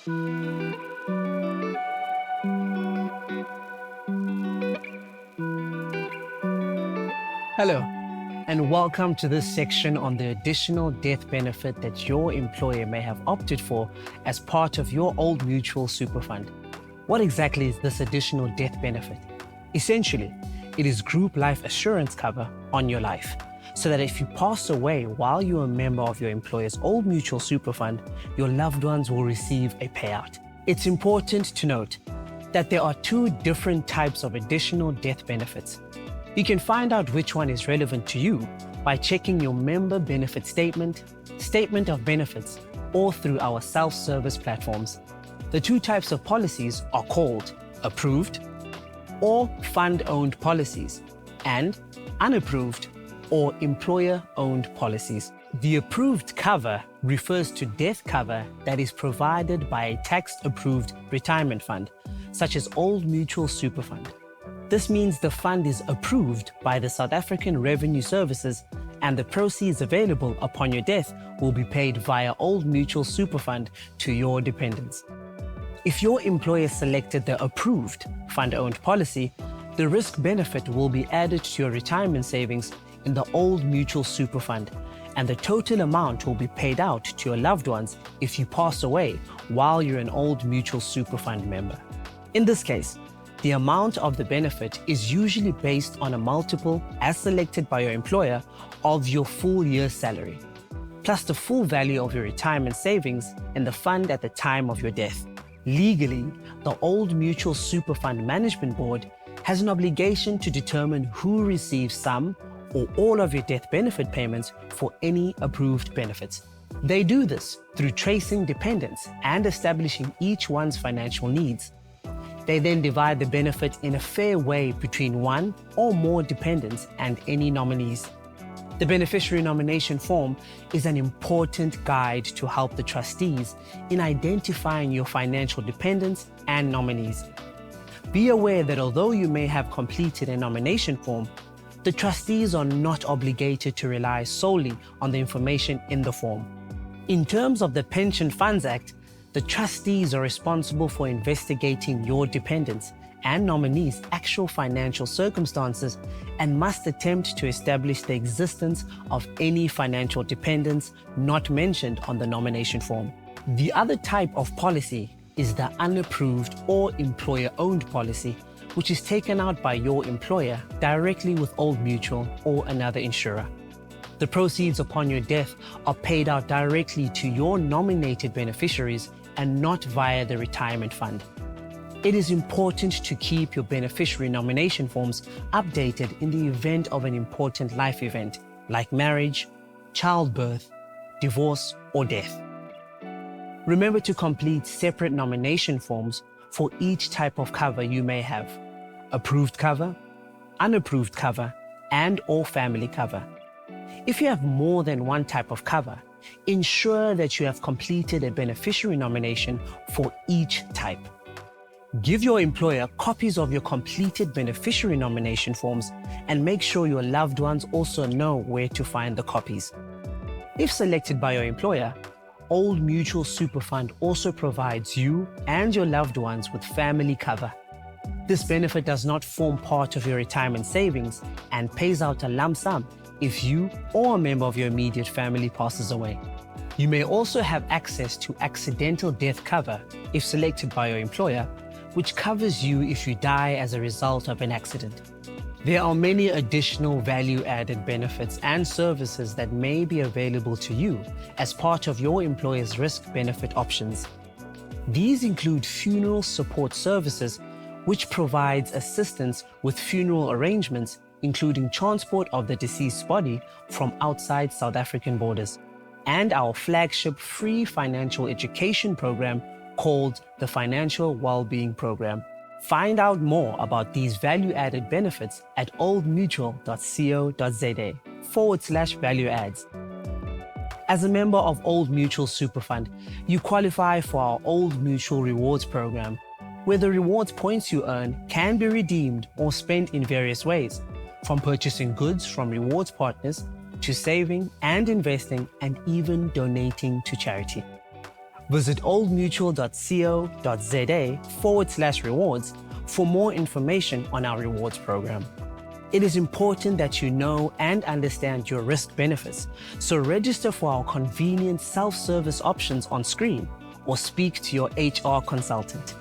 Hello, and welcome to this section on the additional death benefit that your employer may have opted for as part of your Old Mutual SuperFund. What exactly is this additional death benefit? Essentially, it is group life assurance cover on your life, so that if you pass away while you're a member of your employer's Old Mutual SuperFund, your loved ones will receive a payout. It's important to note that there are two different types of additional death benefits. You can find out which one is relevant to you by checking your member benefit statement, statement of benefits, or through our self-service platforms. The two types of policies are called approved or fund-owned policies and unapproved or employer-owned policies. The approved cover refers to death cover that is provided by a tax-approved retirement fund, such as Old Mutual SuperFund. This means the fund is approved by the South African Revenue Services, and the proceeds available upon your death will be paid via Old Mutual SuperFund to your dependents. If your employer selected the approved fund-owned policy, the risk benefit will be added to your retirement savings in the Old Mutual SuperFund, and the total amount will be paid out to your loved ones if you pass away while you're an Old Mutual SuperFund member. In this case, the amount of the benefit is usually based on a multiple, as selected by your employer, of your full year's salary, plus the full value of your retirement savings in the fund at the time of your death. Legally, the Old Mutual SuperFund Management Board has an obligation to determine who receives some or all of your death benefit payments for any approved benefits. They do this through tracing dependents and establishing each one's financial needs. They then divide the benefit in a fair way between one or more dependents and any nominees. The beneficiary nomination form is an important guide to help the trustees in identifying your financial dependents and nominees. Be aware that although you may have completed a nomination form, the trustees are not obligated to rely solely on the information in the form. In terms of the Pension Funds Act, the trustees are responsible for investigating your dependents and nominees' actual financial circumstances and must attempt to establish the existence of any financial dependents not mentioned on the nomination form. The other type of policy is the unapproved or employer-owned policy, which is taken out by your employer directly with Old Mutual or another insurer. The proceeds upon your death are paid out directly to your nominated beneficiaries and not via the retirement fund. It is important to keep your beneficiary nomination forms updated in the event of an important life event like marriage, childbirth, divorce, or death. Remember to complete separate nomination forms for each type of cover you may have: approved cover, unapproved cover, and/or family cover. If you have more than one type of cover, ensure that you have completed a beneficiary nomination for each type. Give your employer copies of your completed beneficiary nomination forms and make sure your loved ones also know where to find the copies. If selected by your employer, Old Mutual SuperFund also provides you and your loved ones with family cover. This benefit does not form part of your retirement savings and pays out a lump sum if you or a member of your immediate family passes away. You may also have access to accidental death cover if selected by your employer, which covers you if you die as a result of an accident. There are many additional value-added benefits and services that may be available to you as part of your employer's risk-benefit options. These include funeral support services, which provides assistance with funeral arrangements, including transport of the deceased's body from outside South African borders, and our flagship free financial education program called the Financial Wellbeing Program. Find out more about these value-added benefits at oldmutual.co.za/value adds. As a member of Old Mutual SuperFund, you qualify for our Old Mutual Rewards program, where the rewards points you earn can be redeemed or spent in various ways, from purchasing goods from rewards partners to saving and investing and even donating to charity. Visit oldmutual.co.za/rewards for more information on our rewards program. It is important that you know and understand your risk benefits, so register for our convenient self-service options on screen or speak to your HR consultant.